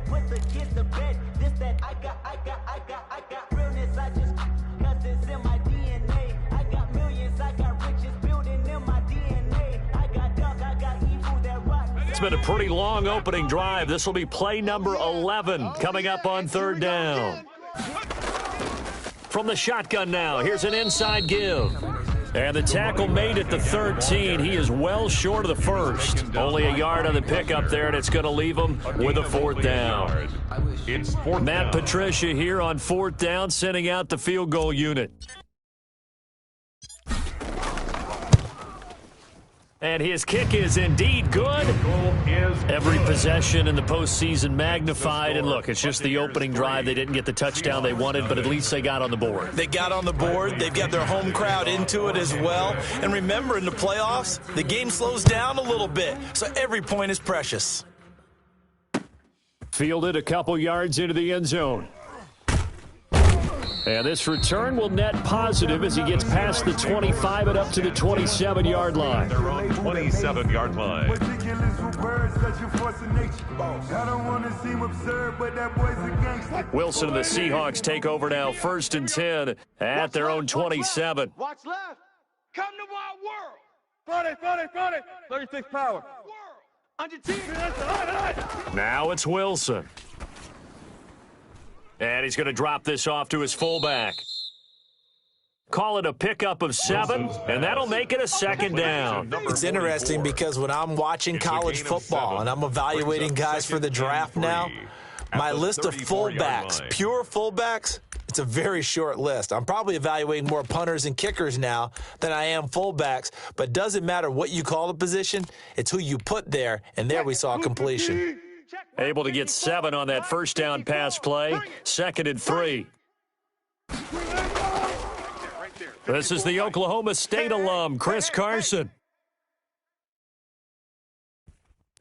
put the kids to bed. This that I got realness. I just cause it's in my DNA. I got millions, I got riches building in my DNA. I got dark, I got evil that rock. It's been a pretty long opening drive. This will be play number 11 coming up on third down. From the shotgun now, here's an inside give. And the tackle made at the 13. He is well short of the first. Only a yard on the pickup there, and it's going to leave him with a fourth down. Matt Patricia here on fourth down, sending out the field goal unit. And his kick is indeed good. Every possession in the postseason magnified. And look, it's just the opening drive. They didn't get the touchdown they wanted, but at least they got on the board. They got on the board. They've got their home crowd into it as well. And remember, in the playoffs, the game slows down a little bit. So every point is precious. Fielded a couple yards into the end zone. And this return will net positive as he gets past the 25 and up to the 27-yard line. Their own 27-yard line. Wilson and the Seahawks take over now, 1st and 10 at their own 27. Watch left. Come to my world. 40. 36 power. On your team. Now it's Wilson. And he's going to drop this off to his fullback. Call it a pickup of 7, and that'll make it a second down. It's interesting because when I'm watching college football and I'm evaluating guys for the draft now, my list of fullbacks, pure fullbacks, it's a very short list. I'm probably evaluating more punters and kickers now than I am fullbacks, but it doesn't matter what you call the position, it's who you put there, and there we saw completion. Able to get 7 on that first down pass play. 2nd and 3. This is the Oklahoma State alum, Chris Carson.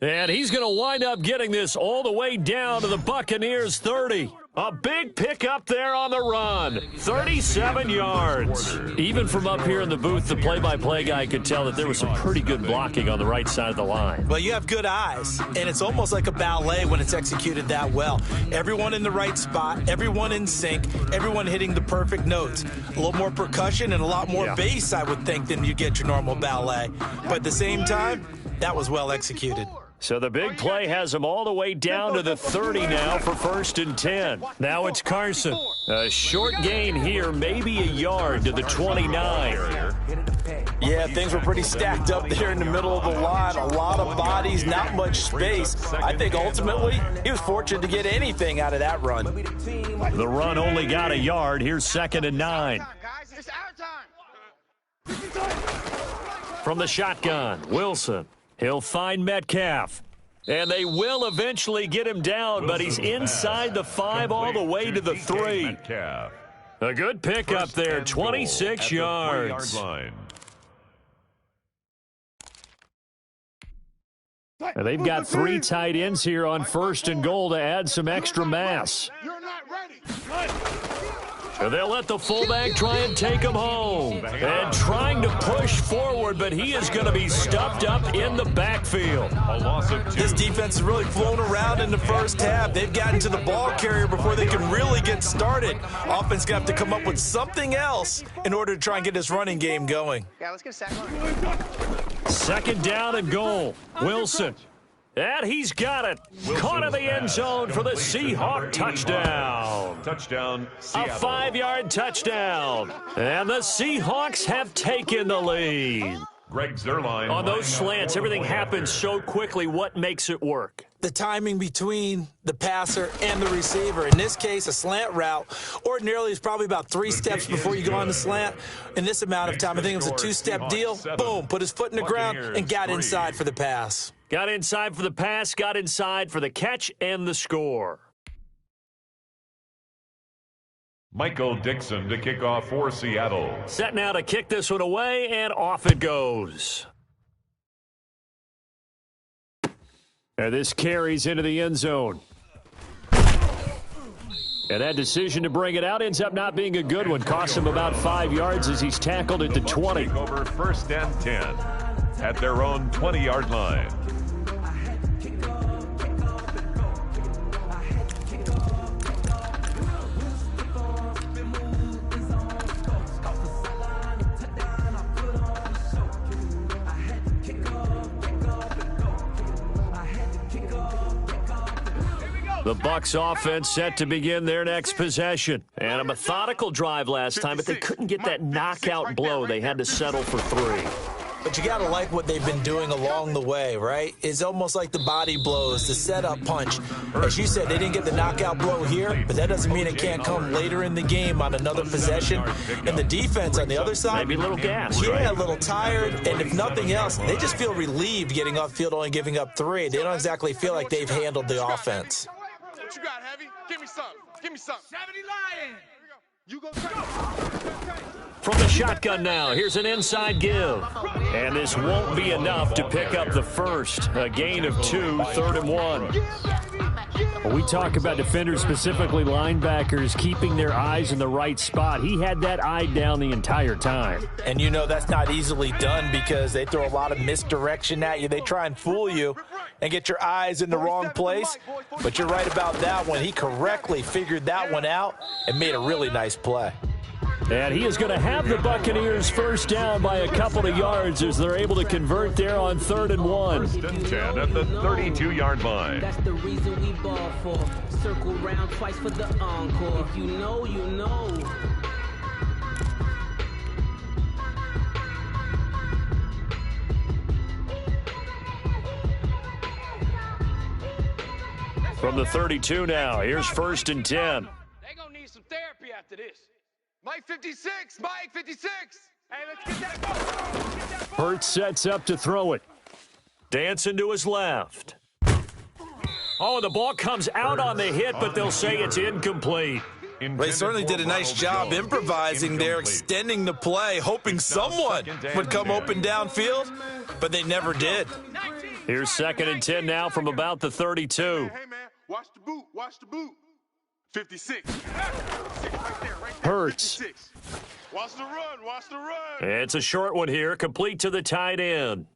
And he's going to wind up getting this all the way down to the Buccaneers' 30. A big pickup there on the run. 37 yards. Even from up here in the booth, the play-by-play guy could tell that there was some pretty good blocking on the right side of the line. Well, you have good eyes, and it's almost like a ballet when it's executed that well. Everyone in the right spot, everyone in sync, everyone hitting the perfect notes. A little more percussion and a lot more bass, I would think, than you get your normal ballet. But at the same time, that was well executed. So the big play has him all the way down to the 30 now for 1st and 10. Now it's Carson. A short gain here, maybe a yard to the 29. Yeah, things were pretty stacked up there in the middle of the line. A lot of bodies, not much space. I think ultimately he was fortunate to get anything out of that run. The run only got a yard. Here's 2nd and 9. From the shotgun, Wilson. He'll find Metcalf. And they will eventually get him down, but he's inside the 5 all the way to the 3. A good pickup there, 26 yards. And they've got 3 tight ends here on 1st and goal to add some extra mass. You're not ready. And they'll let the fullback try and take him home. And trying to push forward, but he is going to be stuffed up in the backfield. This defense has really flown around in the first half. They've gotten to the ball carrier before they can really get started. Offense going to have to come up with something else in order to try and get this running game going. Yeah, let's get a sack. 2nd down and goal. Wilson. And he's got it. Caught in the end zone for the Seahawk touchdown. Touchdown, Seattle. A 5-yard touchdown. And the Seahawks have taken the lead. Greg Zuerlein. On those slants, everything happens so quickly. What makes it work? The timing between the passer and the receiver. In this case, a slant route ordinarily is probably about 3 steps before you go on the slant. In this amount of time, I think it was a 2-step deal. Boom, put his foot in the ground and got inside for the pass. Got inside for the pass, got inside for the catch and the score. Michael Dixon to kick off for Seattle. Set now to kick this one away, and off it goes. And this carries into the end zone. And that decision to bring it out ends up not being a good one. Cost him about 5 yards as he's tackled at the 20. Over 1st and 10 at their own 20-yard line. The Bucs offense set to begin their next possession. And a methodical drive last time, but they couldn't get that knockout blow. They had to settle for 3. But you got to like what they've been doing along the way, right? It's almost like the body blows, the setup punch. As you said, they didn't get the knockout blow here, but that doesn't mean it can't come later in the game on another possession. And the defense on the other side, maybe a little gas, yeah, right? A little tired. And if nothing else, they just feel relieved getting upfield, only giving up 3. They don't exactly feel like they've handled the offense. What you got, Heavy? Give me something. Give me something. 70 Lions. You go. From the shotgun now, here's an inside give. And this won't be enough to pick up the first. A gain of 2, 3rd and 1. Well, we talk about defenders, specifically linebackers, keeping their eyes in the right spot. He had that eye down the entire time. And you know that's not easily done because they throw a lot of misdirection at you. They try and fool you and get your eyes in the wrong place. But you're right about that one. He correctly figured that one out and made a really nice play. And he is going to have the Buccaneers first down by a couple of yards as they're able to convert there on 3rd and 1. 1st and 10 at the 32-yard line. That's the reason we ball for. Circle round twice for the encore. If you know, you know. From the 32 now, here's 1st and 10. They're going to need some therapy after this. Mike 56, Mike 56. Hey, let's get that ball. Hurts sets up to throw it. Dancing to his left. Oh, the ball comes out on the hit, but they'll say it's incomplete. They certainly did a nice job improvising there, extending the play, hoping someone would come open downfield, but they never did. Here's 2nd and 10 now from about the 32. Hey, man, watch the boot, watch the boot. 56. Hurts. 56. Watch the run, watch the run. It's a short one here, complete to the tight end.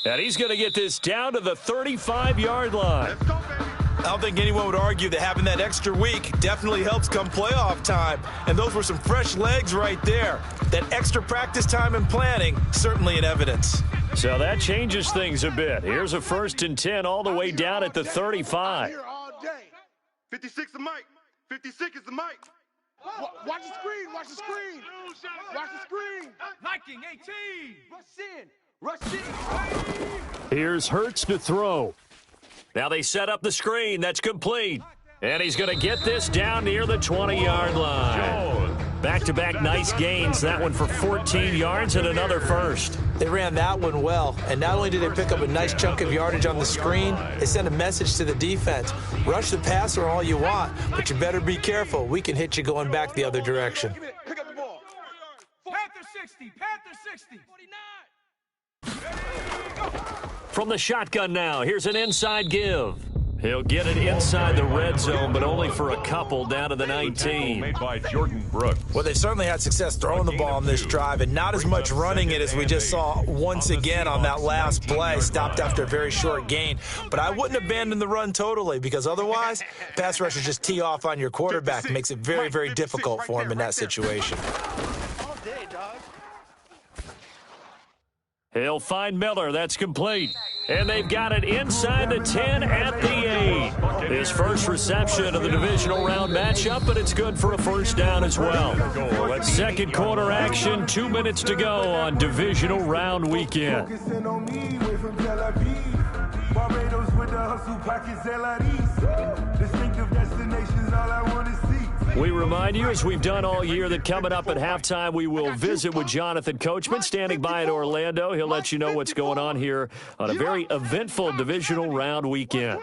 And he's going to get this down to the 35-yard line. Let's go, baby. I don't think anyone would argue that having that extra week definitely helps come playoff time. And those were some fresh legs right there. That extra practice time and planning, certainly in evidence. So that changes things a bit. Here's a 1st and 10 all the way down at the 35. Here all day. 56 is the mic. 56 is the mic. Watch the screen. Watch the screen. Watch the screen. Liking 18. Rush in. Here's Hurts to throw. Now they set up the screen. That's complete. And he's going to get this down near the 20-yard line. Back-to-back nice gains. That one for 14 yards and another first. They ran that one well, and not only did they pick up a nice chunk of yardage on the screen, they sent a message to the defense. Rush the passer all you want, but you better be careful. We can hit you going back the other direction. Pick up the ball. Panther 60. Panther 60. 49. From the shotgun now, here's an inside give. He'll get it inside the red zone, but only for a couple down to the 19. Made by Jordan Brooks. Well, they certainly had success throwing the ball on this drive and not as much running it as we just saw once again on that last play. Stopped after a very short gain. But I wouldn't abandon the run totally because otherwise, pass rushers just tee off on your quarterback. It makes it very, very difficult for him in that situation. All day, dog. He'll find Miller. That's complete. And they've got it inside the 10 at the 8. His first reception of the divisional round matchup, but it's good for a first down as well. Second quarter action, 2 minutes to go on divisional round weekend. We remind you, as we've done all year, that coming up at halftime, we will visit with Jonathan Coachman, standing by in Orlando. He'll let you know what's going on here on a very eventful divisional round weekend.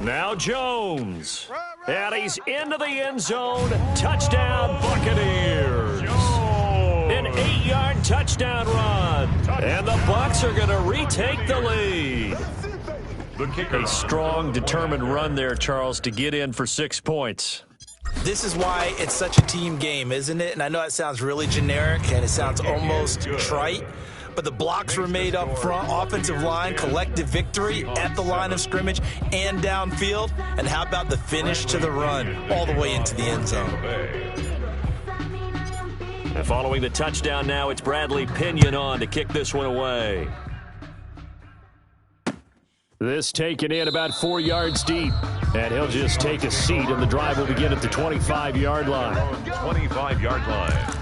Now Jones. And he's into the end zone. Touchdown, Buccaneers. An 8-yard touchdown run. And the Bucs are going to retake the lead. A strong, determined run there, Charles, to get in for 6 points. This is why it's such a team game, isn't it? And I know it sounds really generic and it sounds almost trite, but the blocks were made up front, offensive line, collective victory at the line of scrimmage and downfield. And how about the finish to the run all the way into the end zone? And following the touchdown now, it's Bradley Pinion on to kick this one away. This taken in about 4 yards deep. And he'll just take a seat, and the drive will begin at the 25-yard line. 25-yard line.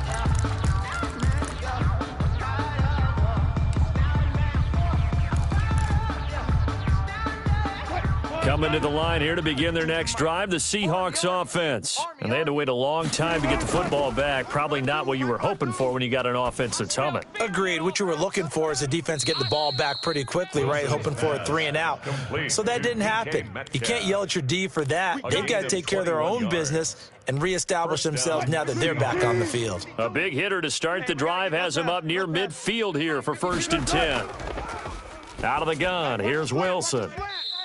Coming to the line here to begin their next drive, the Seahawks offense. And they had to wait a long time to get the football back. Probably not what you were hoping for when you got an offense that's humming. Agreed. What you were looking for is a defense getting the ball back pretty quickly, right? Hoping for a 3 and out. So that didn't happen. You can't yell at your D for that. They've got to take care of their own business and reestablish themselves now that they're back on the field. A big hitter to start the drive has him up near midfield here for 1st and 10. Out of the gun, here's Wilson.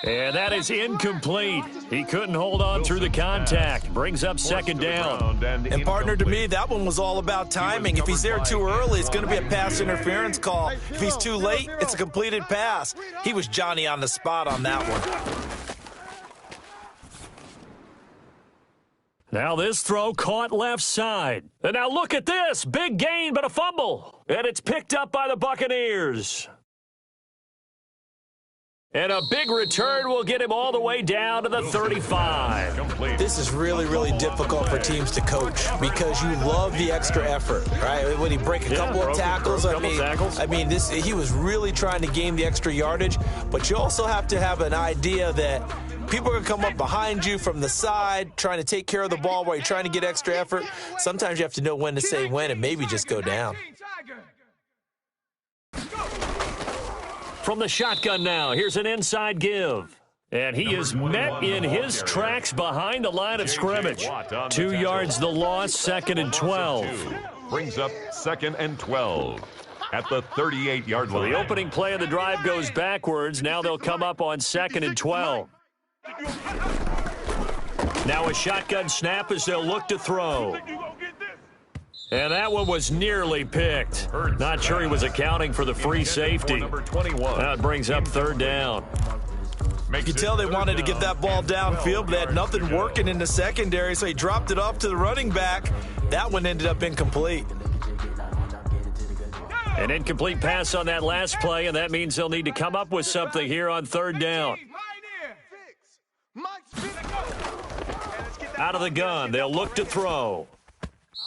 And that is incomplete. He couldn't hold on through the contact. Brings up 2nd down. And partner, to me, that one was all about timing. If he's there too early, it's going to be a pass interference call. If he's too late, it's a completed pass. He was Johnny on the spot on that one. Now this throw caught left side. And now look at this. Big gain, but a fumble. And it's picked up by the Buccaneers. And a big return will get him all the way down to the 35. This is really, really difficult for teams to coach because you love the extra effort, right? When he break a couple of tackles, I mean, he was really trying to gain the extra yardage, but you also have to have an idea that people are going to come up behind you from the side, trying to take care of the ball while you're trying to get extra effort. Sometimes you have to know when to say when and maybe just go down. From the shotgun now, here's an inside give. And he is met in his tracks behind the line of scrimmage. 2 yards the loss, 2nd and 12. Brings up 2nd and 12 at the 38-yard line. The opening play of the drive goes backwards. Now they'll come up on 2nd and 12. Now a shotgun snap as they'll look to throw. And that one was nearly picked. Not sure he was accounting for the free safety. That brings up 3rd down. You can tell they wanted to get that ball downfield, but they had nothing working in the secondary, so he dropped it off to the running back. That one ended up incomplete. An incomplete pass on that last play, and that means they'll need to come up with something here on 3rd down. Out of the gun, they'll look to throw.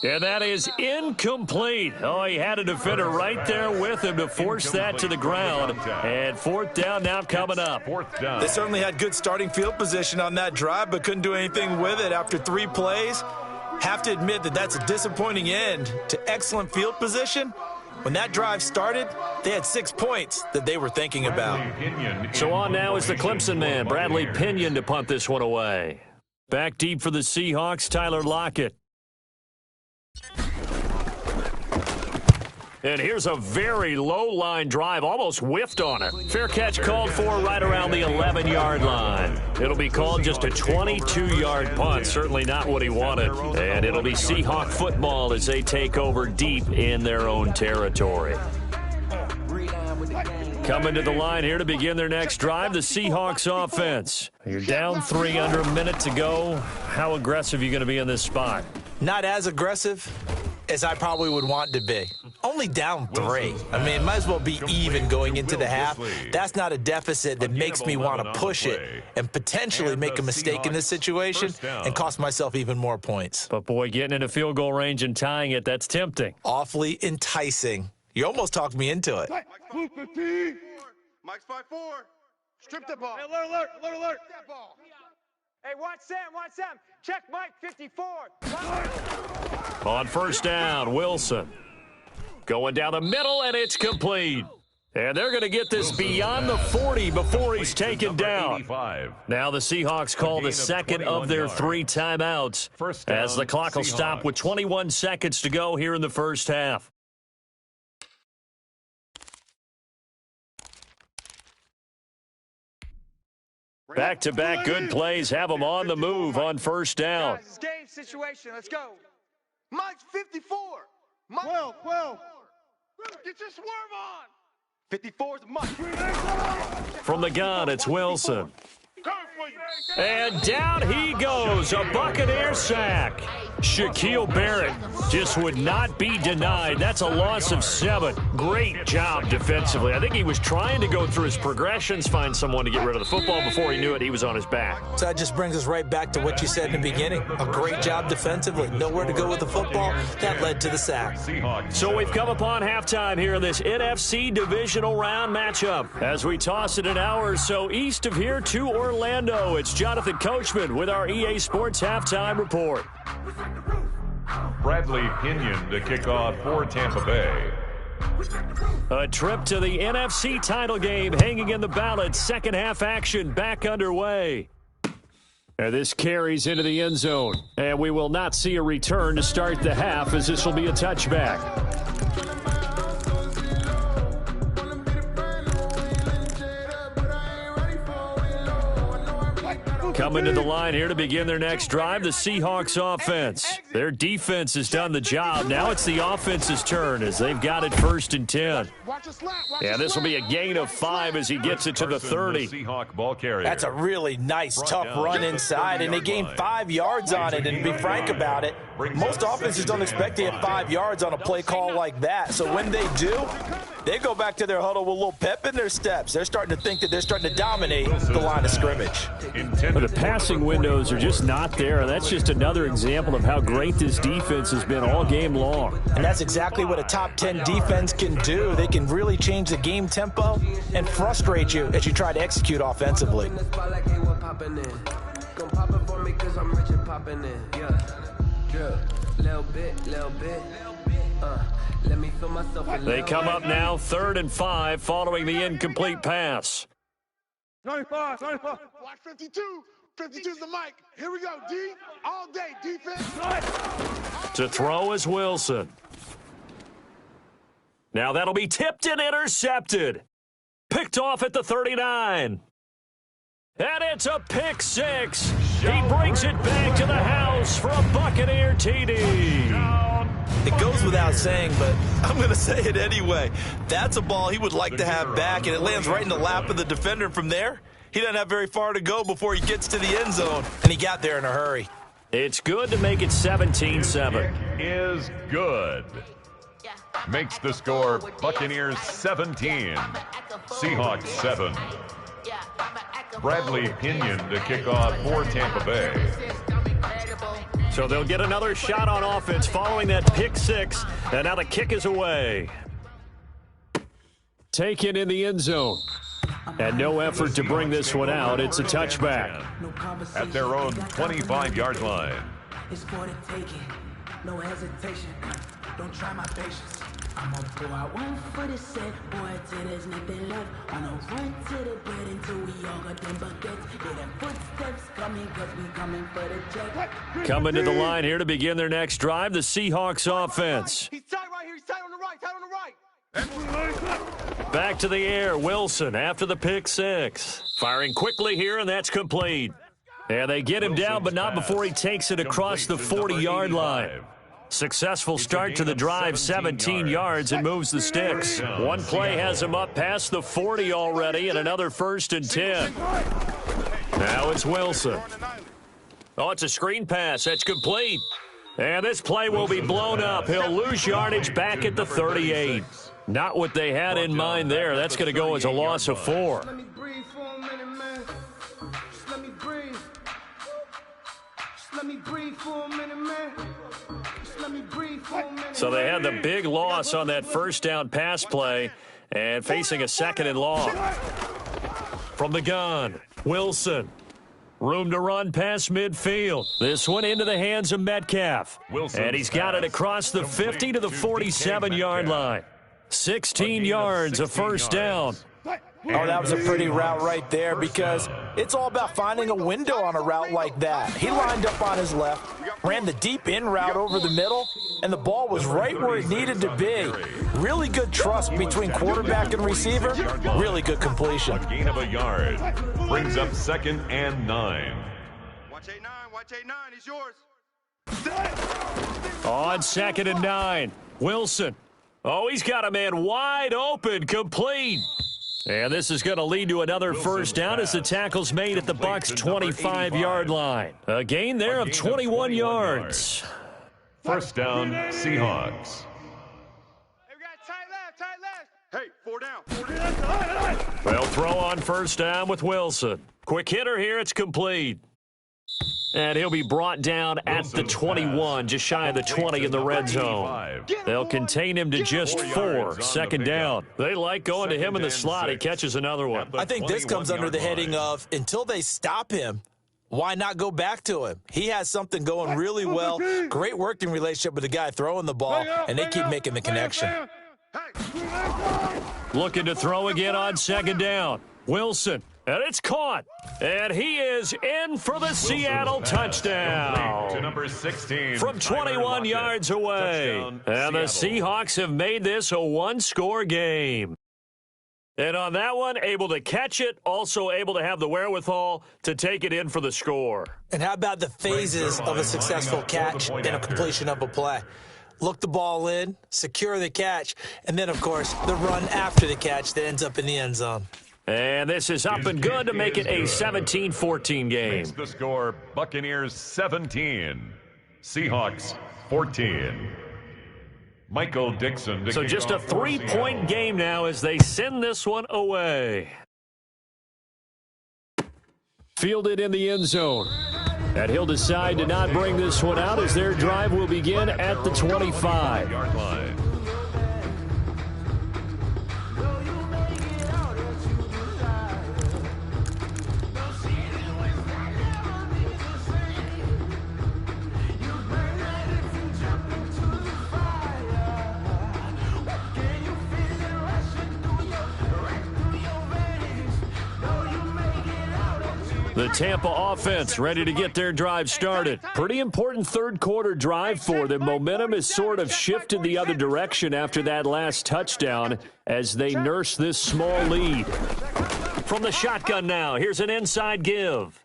And that is incomplete. Oh, he had a defender right there with him to force that to the ground. And 4th down now coming up. 4th down. They certainly had good starting field position on that drive, but couldn't do anything with it after 3 plays. Have to admit that that's a disappointing end to excellent field position. When that drive started, they had 6 points that they were thinking about. So on now is the Clemson man, Bradley Pinion, to punt this one away. Back deep for the Seahawks, Tyler Lockett. And here's a very low-line drive, almost whiffed on it. Fair catch called for right around the 11-yard line. It'll be called just a 22-yard punt, certainly not what he wanted. And it'll be Seahawk football as they take over deep in their own territory. Coming to the line here to begin their next drive, the Seahawks offense. You're down 3 under a minute to go. How aggressive are you going to be in this spot? Not as aggressive as I probably would want to be. Only down 3. I mean, it might as well be even going into the half. That's not a deficit that makes me want to push it and potentially make a mistake in this situation and cost myself even more points. But, boy, getting into field goal range and tying it, that's tempting. Awfully enticing. You almost talked me into it. Mike's 5-4. Strip the ball. Hey, alert. That ball. Hey, watch Sam. Check Mike 54. On 1st down, Wilson. Going down the middle, and it's complete. And they're going to get this beyond the 40 before he's taken down. Now the Seahawks call the 2nd of their 3 timeouts as the clock will stop with 21 seconds to go here in the first half. Back-to-back good plays have them on the move on 1st down. Guys, it's game situation. Let's go. Mike's 54. Mike. 12. Get your swerve on. 54's Mike. From the gun, it's Wilson. And down he goes, a Buccaneer sack. Shaquille Barrett just would not be denied. That's a loss of 7. Great job defensively. I think he was trying to go through his progressions, find someone to get rid of the football. Before he knew it, he was on his back. So that just brings us right back to what you said in the beginning. A great job defensively. Nowhere to go with the football. That led to the sack. So we've come upon halftime here in this NFC divisional round matchup. As we toss it an hour or so east of here to Orlando, it's Jonathan Coachman with our EA Sports Halftime Report. Bradley Pinion to kick off for Tampa Bay. A trip to the NFC title game hanging in the balance. Second half action back underway. And this carries into the end zone. And we will not see a return to start the half, as this will be a touchback. Coming to the line here to begin their next drive, the Seahawks offense. Their defense has done the job. Now it's the offense's turn as they've got it 1st and 10. Yeah, this will be a gain of 5 as he gets it to the 30. Seahawk ball carrier. That's a really nice, tough run inside, and they gained 5 yards on it. And to be frank about it, most offenses don't expect to get 5 yards on a play call like that. So when they do, they go back to their huddle with a little pep in their steps. They're starting to think that they're starting to dominate the line of scrimmage. But the passing windows are just not there. That's just another example of how great this defense has been all game long. And that's exactly what a top 10 defense can do. They can really change the game tempo and frustrate you as you try to execute offensively. They come up now 3rd and 5 following the incomplete pass. 95. Watch 52. 52's the mic. Here we go, D. All day, defense. To throw is Wilson. Now that'll be tipped and intercepted. Picked off at the 39. And it's a pick 6. He brings it back to the house for a Buccaneer TD. It goes without saying, but I'm going to say it anyway. That's a ball he would like to have back, and it lands right in the lap of the defender. From there, he doesn't have very far to go before he gets to the end zone, and he got there in a hurry. It's good to make it 17-7. Is good. Makes the score Buccaneers 17, Seahawks 7. Bradley Pinion to kick off for Tampa Bay. So they'll get another shot on offense following that pick 6, and now the kick is away. Taken in the end zone. And no effort to bring this one out. It's a touchback. At their own 25-yard line. It's for the taking. No hesitation. Don't try my patience. I'm gonna pull out one for the set, boy, till there's nothing left. On a run to the bread until we all got them buckets. Hear them footsteps coming, cause we coming for the check. Coming to the line here to begin their next drive, the Seahawks offense. He's tight right here. He's tight on the right. Tight on the right. Back to the air, Wilson after the pick 6. Firing quickly here, and that's complete. And they get him down, but not before he takes it across the 40-yard line. Successful start to the drive, 17 yards, and moves the sticks. One play has him up past the 40 already, and another 1st and 10. Now it's Wilson. Oh, it's a screen pass. That's complete. And this play will be blown up. He'll lose yardage back at the 38. Not what they had in mind there. That's going to go as a loss of 4. Let me breathe for a minute, man. Just let me breathe. Just let me breathe for a minute, man. So they had the big loss on that first down pass play and facing a 2nd and long. From the gun, Wilson. Room to run past midfield. This one into the hands of Metcalf. And he's got it across the 50 to the 47-yard line. 16 yards, a first down. Oh, that was a pretty route right there because it's all about finding a window on a route like that. He lined up on his left, ran the deep in route over the middle, and the ball was right where it needed to be. Really good trust between quarterback and receiver. Really good completion. A gain of a yard. Brings up 2nd and 9. Watch 8-9. Watch 8-9. He's yours. On 2nd and 9, Wilson. Oh, he's got a man wide open, complete. And this is going to lead to another first down as the tackle's made at the Bucs' 25-yard line. A gain there of 21 yards. First down, Seahawks. Hey, we got tight left. Hey, 4 down. They'll throw on first down with Wilson. Quick hitter here. It's complete. And he'll be brought down at the 21, just shy of the 20 in the red zone. They'll contain him to just 4. Second down. They like going to him in the slot. He catches another one. I think this comes under the heading of, until they stop him, why not go back to him? He has something going really well. Great working relationship with the guy throwing the ball, and they keep making the connection. Looking to throw again on second down. Wilson. And it's caught. And he is in for the Seattle touchdown. To number 16. From 21 yards away. And the Seahawks have made this a one-score game. And on that one, able to catch it, also able to have the wherewithal to take it in for the score. And how about the phases of a successful catch and a completion of a play? Look the ball in, secure the catch, and then, of course, the run after the catch that ends up in the end zone. And this is up and good to make it a 17-14 game. Makes the score Buccaneers 17, Seahawks 14. Michael Dixon. So just a 3-point game now as they send this one away. Fielded in the end zone. And he'll decide to not bring this one out as their drive will begin at the 25-yard line. The Tampa offense ready to get their drive started. Pretty important third-quarter drive for them. Momentum has sort of shifted the other direction after that last touchdown as they nurse this small lead. From the shotgun now, here's an inside give.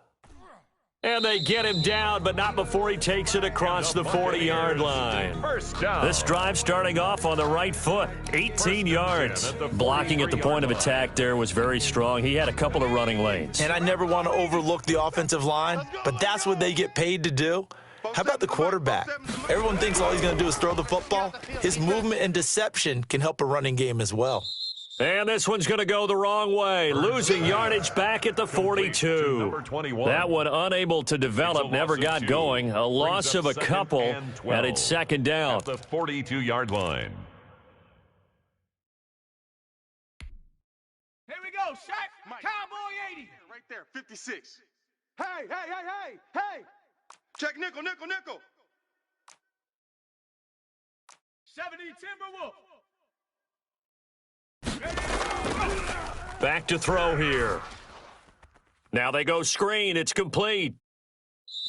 And they get him down, but not before he takes it across the 40-yard line. This drive starting off on the right foot, 18 yards. Blocking at the point of attack there was very strong. He had a couple of running lanes. And I never want to overlook the offensive line, but that's what they get paid to do. How about the quarterback? Everyone thinks all he's going to do is throw the football. His movement and deception can help a running game as well. And this one's going to go the wrong way, losing yardage back at the 42. That one unable to develop, never got going. A loss of a couple, and it's second down. At the 42-yard line. Here we go, Shaq. Cowboy 80. Right there, 56. Hey. Check nickel. 70 Timberwolf. Back to throw here. Now they go screen. It's complete.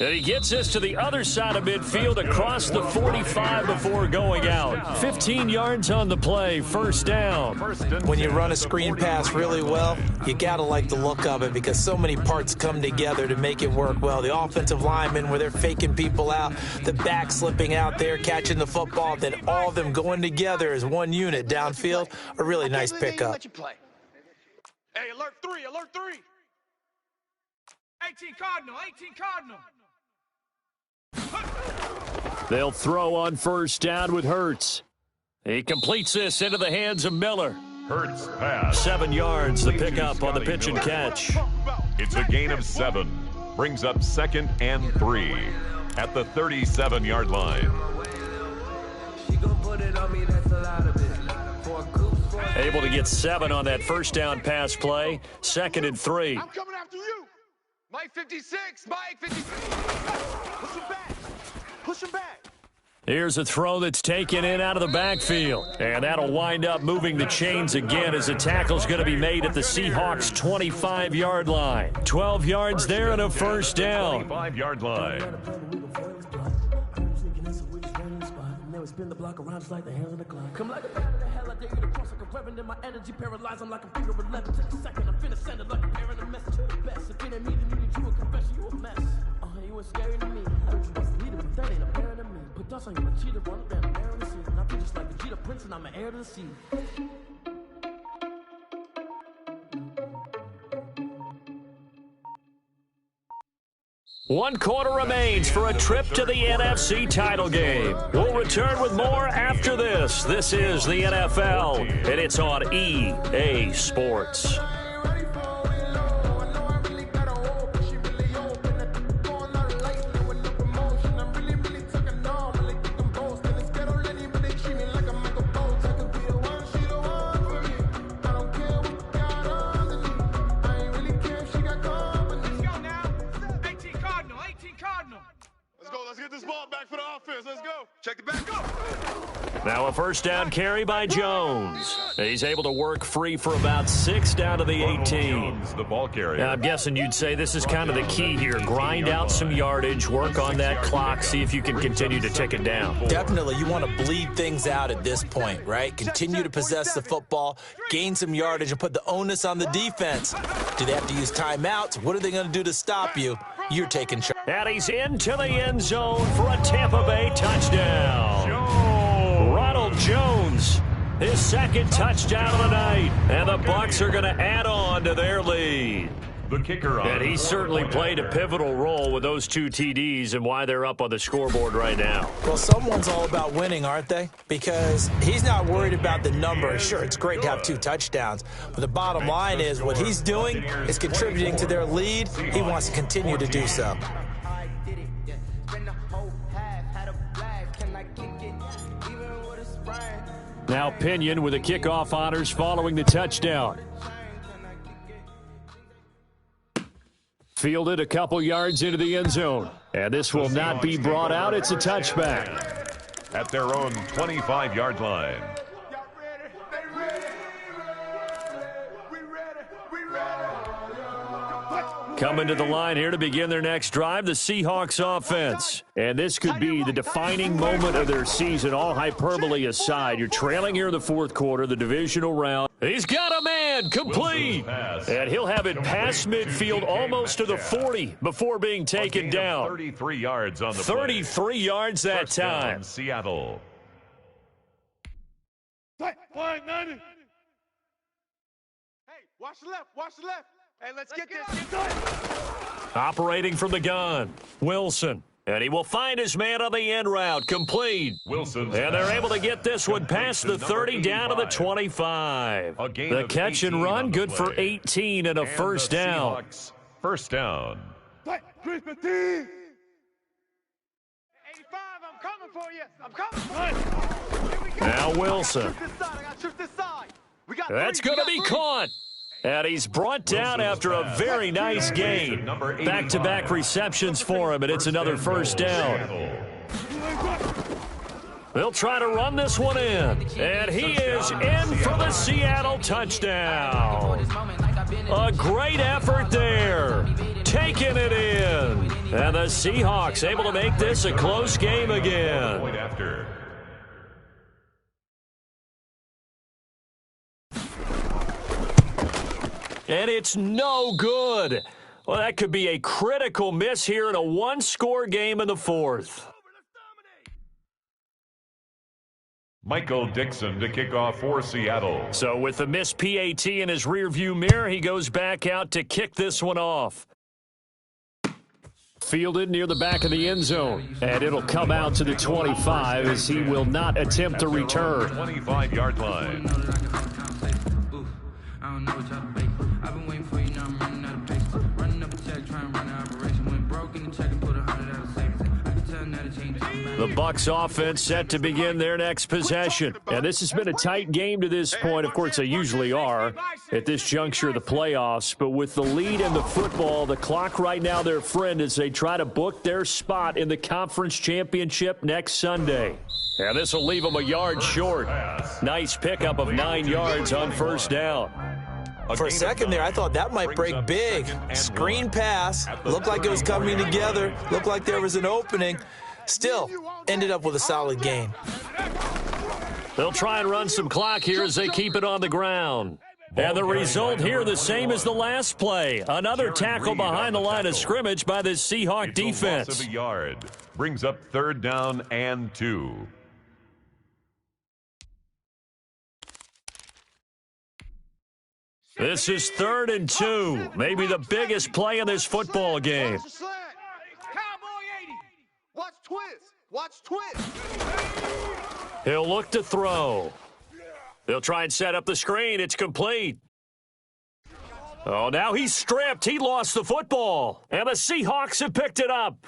And he gets this to the other side of midfield across the 45 before going out. 15 yards on the play, first down. When you run a screen pass really well, you got to like the look of it because so many parts come together to make it work well. The offensive linemen where they're faking people out, the back slipping out there, catching the football, then all of them going together as one unit downfield, a really nice pickup. Hey, alert 3. 18 Cardinal. They'll throw on first down with Hurts. He completes this into the hands of Miller. Hurts pass. 7 yards, the pickup on the pitch and catch. It's a gain of 7. Brings up 2nd and 3 at the 37-yard line. Able to get 7 on that first down pass play. 2nd and 3. I'm coming after you. Mike 56. Push him back. Here's a throw that's taken in out of the backfield. And that'll wind up moving the chains again as the tackle's going to be made at the Seahawks' 25-yard line. 12 yards there and a first down. 25-yard line. Spin the block around just like the hands of the clock. Come like a bat of the hell, I dare you to cross like a reverend in my energy paralyzed. I'm like a figure 11 to the second. I'm finna send it like a parent, a message to the best. If it ain't me, then you need you a confession, you a mess. You was scary to me. I heard you was the leader, but that ain't apparent to me. Put dust on you, a cheater, run down, a bear in the sea. And I feel just like a cheetah prince, and I'm an heir to the sea. 1 quarter remains for a trip to the NFC title game. We'll return with more after this. This is the NFL, and it's on EA Sports. Let's get this ball back for the offense. Let's go. Check the back. Go. Now a first down carry by Jones. He's able to work free for about 6 down to the 18. Jones, the ball carrier. Now, I'm guessing you'd say this is kind of the key here. Grind out some yardage, work on that clock, see if you can continue to tick it down. Definitely. You want to bleed things out at this point, right? Continue to possess the football, gain some yardage, and put the onus on the defense. Do they have to use timeouts? What are they going to do to stop you? You're taking charge. And he's into the end zone for a Tampa Bay touchdown. Ronald Jones, his second touchdown of the night. And the Bucs are going to add on to their lead. The kicker on. And he certainly played a pivotal role with those 2 TDs and why they're up on the scoreboard right now. Well, someone's all about winning, aren't they? Because he's not worried about the number. Sure, it's great to have 2 touchdowns. But the bottom line is what he's doing is contributing to their lead. He wants to continue to do so. Now Pinion with the kickoff honors following the touchdown. Fielded a couple yards into the end zone. And this will not be brought out. It's a touchback. At their own 25-yard line. Coming to the line here to begin their next drive, the Seahawks offense. And this could be the defining moment of their season, all hyperbole aside. You're trailing here in the 4th quarter, the divisional round. He's got a man, complete. And he'll have it past midfield almost to the 40 before being taken down. 33 yards on the 33 yards that First down, time. Seattle. Flag 90. Hey, watch the left. Watch the left. Hey, let's get this. Operating from the gun, Wilson. And he will find his man on the end route, complete. Wilson. And they're able to get this one past the 30 down to the 25. The catch and run, good for 18 and a first down. First down. 85, I'm coming for you. I'm coming. Now Wilson. That's going to be caught. And he's brought down after a very nice gain. Back-to-back receptions for him, and it's another first down. They'll try to run this one in. And he is in for the Seattle touchdown. A great effort there. Taking it in. And the Seahawks able to make this a close game again. And it's no good. Well, that could be a critical miss here in a 1-score game in the 4th. Michael Dixon to kick off for Seattle. So with the missed PAT in his rearview mirror, he goes back out to kick this one off. Fielded near the back of the end zone. And it'll come out to the 25 as he will not attempt to return. 25-yard line. I don't know what y'all fake. I've been waiting for you, now I'm running out of pace. Running up a check, trying to run an operation. Went broke in the check and put 100 out of savings. I can tell now to change the Bucs offense set to begin their next possession. And this has been a tight game to this point. Of course, they usually are at this juncture of the playoffs. But with the lead in the football, the clock right now their friend as they try to book their spot in the conference championship next Sunday. And this will leave them a yard short. Nice pickup of 9 yards on first down. For a second there, I thought that might break big. Screen pass. Looked like it was coming together. Looked like there was an opening. Still, ended up with a solid gain. They'll try and run some clock here as they keep it on the ground. And the result here, the same as the last play. Another tackle behind the line of scrimmage by the Seahawk defense. Loss of a yard. Brings up 3rd down and 2. This is 3rd and 2. Maybe the biggest play in this football game. twist. Watch twist. He'll look to throw. They'll try and set up the screen. It's complete. Oh, now he's stripped. He lost the football. And the Seahawks have picked it up.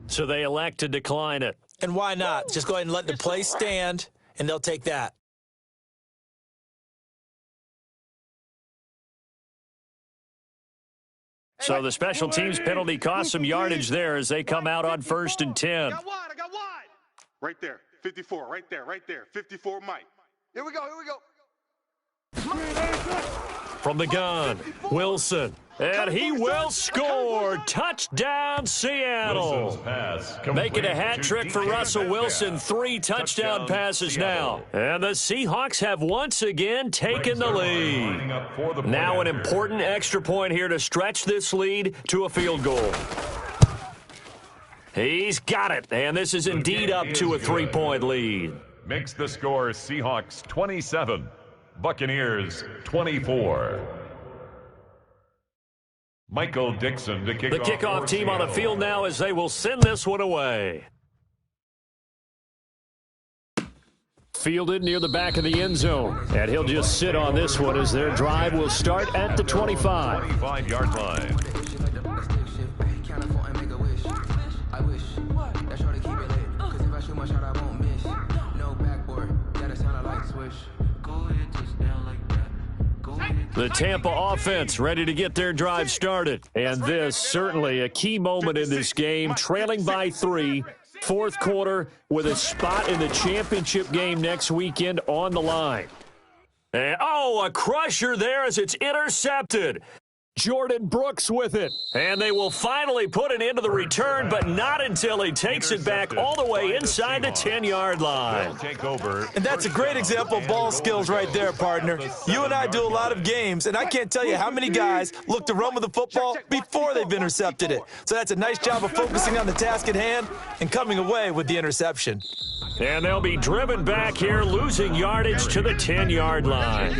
So they elect to decline it. And why not? Just go ahead and let the play stand, and they'll take that. So the special teams penalty cost some yardage there as they come out on 1st and 10. I got wide. Right there. 54. Right there. 54 Mike. Here we go. From the gun, Wilson. And he will score. Touchdown, Seattle. Making a hat trick for Russell Wilson. 3 touchdown passes now. And the Seahawks have once again taken the lead. Now an important extra point here to stretch this lead to a field goal. He's got it. And this is indeed up to a 3-point lead. Makes the score Seahawks 27, Buccaneers 24. Michael Dixon to kick off. The kickoff team on the field now as they will send this one away. Fielded near the back of the end zone. And he'll just sit on this one as their drive will start at the 25. 25-yard line. The Tampa offense ready to get their drive started. And this certainly a key moment in this game, trailing by 3, 4th quarter with a spot in the championship game next weekend on the line. And, a crusher there as it's intercepted. Jordan Brooks with it. And they will finally put an end to the return, but not until he takes it back all the way inside the 10-yard line. And that's a great example of ball skills right there, partner. You and I do a lot of games, and I can't tell you how many guys look to run with the football before they've intercepted it. So that's a nice job of focusing on the task at hand and coming away with the interception. And they'll be driven back here, losing yardage to the 10-yard line.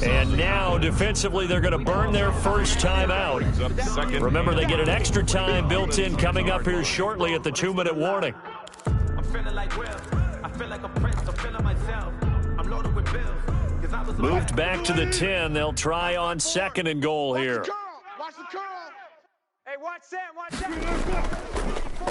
And now, defensively, they're going to burn their first time out. Remember, they get an extra time built in coming up here shortly at the 2-minute warning. Moved back to the 10. They'll try on 2nd and goal here. Watch the curl. Hey, watch that.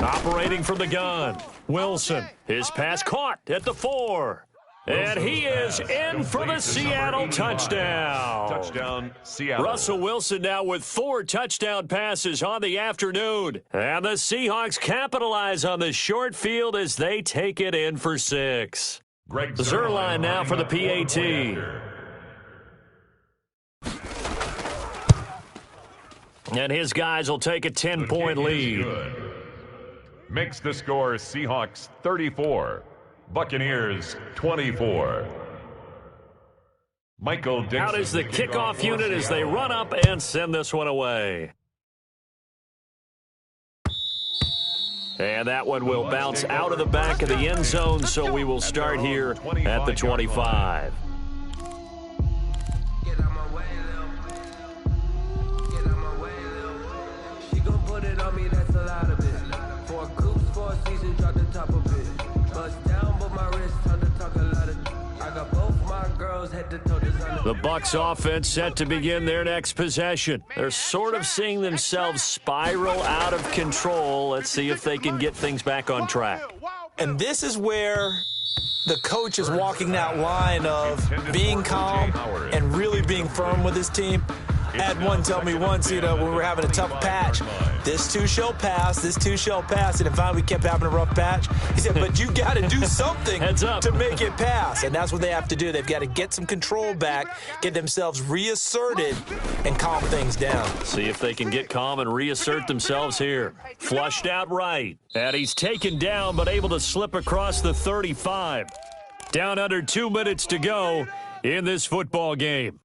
Operating from the gun, Wilson. His pass caught at the 4. And he is in for the Seattle touchdown. Touchdown, Seattle. Russell Wilson now with 4 touchdown passes on the afternoon. And the Seahawks capitalize on the short field as they take it in for 6. Zerline now for the PAT. And his guys will take a 10-point lead. Makes the score Seahawks 34, Buccaneers 24. Michael Dixon. Out is the kickoff unit as they run up and send this one away. And that one will bounce out of the back of the end zone, so we will start here at the 25. The Bucs offense set to begin their next possession. They're sort of seeing themselves spiral out of control. Let's see if they can get things back on track. And this is where the coach is walking that line of being calm and really being firm with his team. I had one tell me once, when we were having a tough patch, this too shall pass, this too shall pass. And finally we kept having a rough patch. He said, but you got to do something to make it pass. And that's what they have to do. They've got to get some control back, get themselves reasserted, and calm things down. See if they can get calm and reassert themselves here. Flushed out right. And he's taken down, but able to slip across the 35. Down under 2 minutes to go in this football game.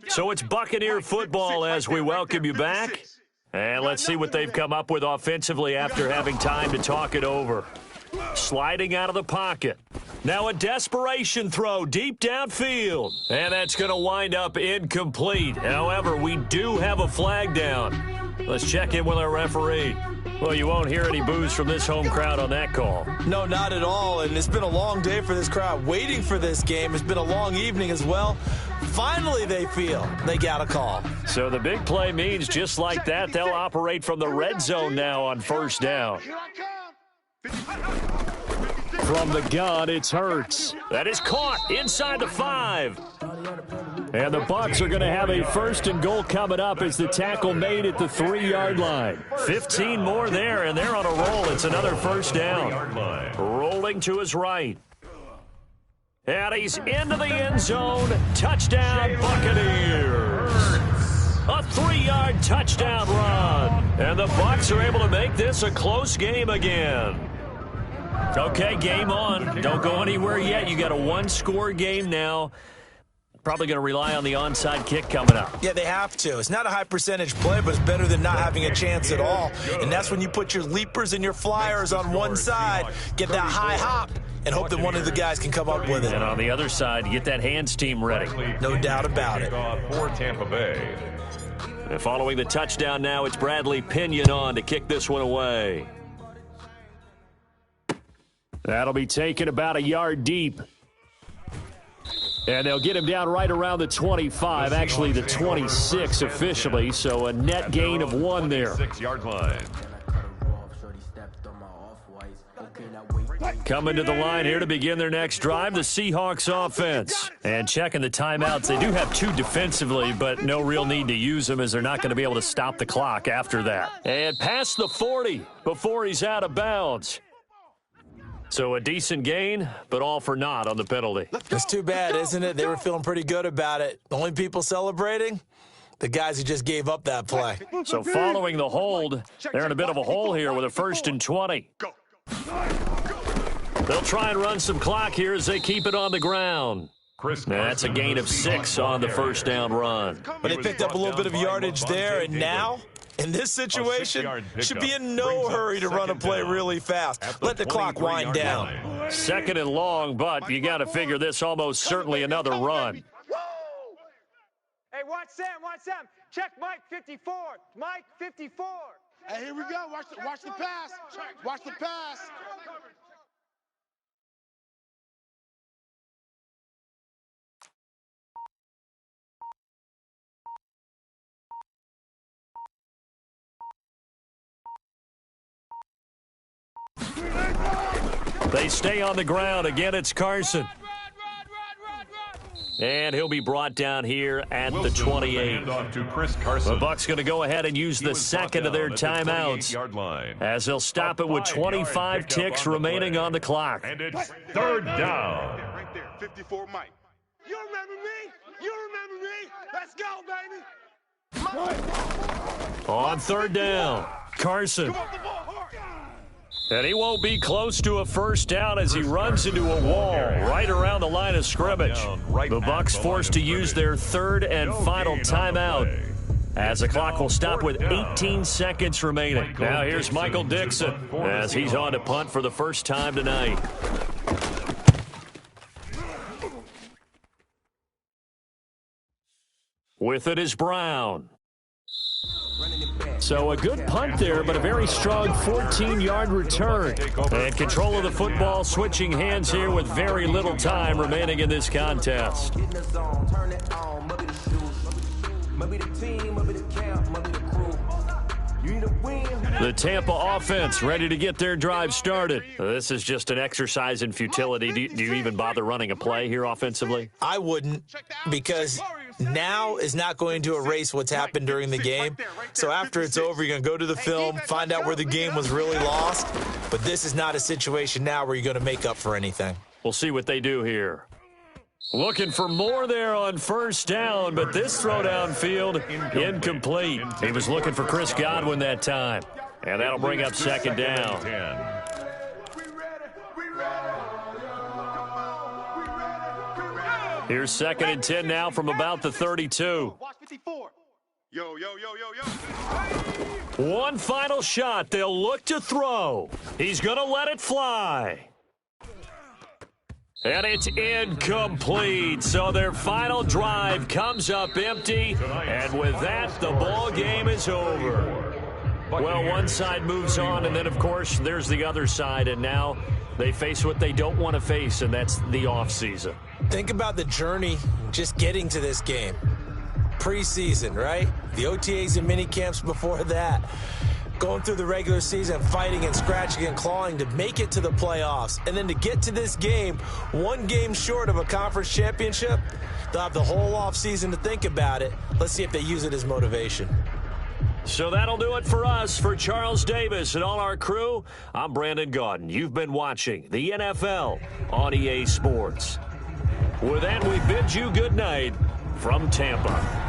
So it's Buccaneer football as we welcome you back. And let's see what they've come up with offensively after having time to talk it over. Sliding out of the pocket. Now a desperation throw deep downfield. And that's going to wind up incomplete. However, we do have a flag down. Let's check in with our referee. Well, you won't hear any boos from this home crowd on that call. No, not at all. And it's been a long day for this crowd waiting for this game. It's been a long evening as well. Finally, they feel they got a call. So the big play means just like that, they'll operate from the red zone now on first down. From the gun, it's Hurts. That is caught inside the 5. And the Bucs are going to have a first and goal coming up as the tackle made at the 3-yard line. 15 more there, and they're on a roll. It's another first down. Rolling to his right. And he's into the end zone. Touchdown, Buccaneers. A 3-yard touchdown run. And the Bucs are able to make this a close game again. Okay, game on. Don't go anywhere yet. You got a one-score game now. Probably going to rely on the onside kick coming up. Yeah, they have to. It's not a high percentage play, but it's better than not having a chance at all. And that's when you put your leapers and your flyers on one side, get that high hop, and hope that one of the guys can come up with it. And on the other side, get that hands team ready. No doubt about it. For Tampa Bay. And following the touchdown now, it's Bradley Pinion on to kick this one away. That'll be taken about a yard deep. And they'll get him down right around the 25, actually the 26 officially, so a net gain of 1 there. 6-yard line. Coming to the line here to begin their next drive, the Seahawks offense. And checking the timeouts, they do have 2 defensively, but no real need to use them as they're not going to be able to stop the clock after that. And past the 40 before he's out of bounds. So a decent gain, but all for naught on the penalty. It's too bad, isn't it? They were feeling pretty good about it. The only people celebrating, the guys who just gave up that play. So following the hold, they're in a bit of a hole here with a 1st and 20. They'll try and run some clock here as they keep it on the ground. That's a gain of 6 on the first down run. But they picked up a little bit of yardage there, and now, in this situation, should be in no hurry to run a play really fast. Let the clock wind down. 2nd and long, but you got to figure this almost certainly another run. Hey, watch Sam, watch Sam. Check Mike 54. Mike 54. Hey, here we go. Watch the pass. Watch the pass. They stay on the ground. Again, it's Carson. And he'll be brought down here at the 28. The Bucs going to go ahead and use the 2nd of their timeouts as they'll stop it with 25 ticks remaining on the clock. And it's 3rd down. Right there, 54 Mike. You remember me? You remember me? Let's go, baby. On 3rd down, Carson. And he won't be close to a first down as he runs into a wall right around the line of scrimmage. The Bucs forced to use their 3rd and final timeout as the clock will stop with 18 seconds remaining. Now here's Michael Dixon as he's on to punt for the first time tonight. With it is Brown. So a good punt there, but a very strong 14-yard return. And control of the football switching hands here with very little time remaining in this contest. The Tampa offense ready to get their drive started. This is just an exercise in futility. Do you even bother running a play here offensively? I wouldn't, because now is not going to erase what's happened during the game. So after it's over, you're going to go to the film, find out where the game was really lost. But this is not a situation now where you're going to make up for anything. We'll see what they do here. Looking for more there on first down, but this throw downfield incomplete. He was looking for Chris Godwin that time. And that'll bring up 2nd down. Here's 2nd and 10 now from about the 32. Yo. One final shot. They'll look to throw. He's going to let it fly. And it's incomplete. So their final drive comes up empty. And with that, the ball game is over. Well, one side moves on, and then, of course, there's the other side. And now they face what they don't want to face, and that's the offseason. Think about the journey just getting to this game. Preseason, right? The OTAs and mini camps before that. Going through the regular season, fighting and scratching and clawing to make it to the playoffs. And then to get to this game, one game short of a conference championship, they'll have the whole offseason to think about it. Let's see if they use it as motivation. So that'll do it for us. For Charles Davis and all our crew, I'm Brandon Gaudin. You've been watching the NFL on EA Sports. With that, we bid you good night from Tampa.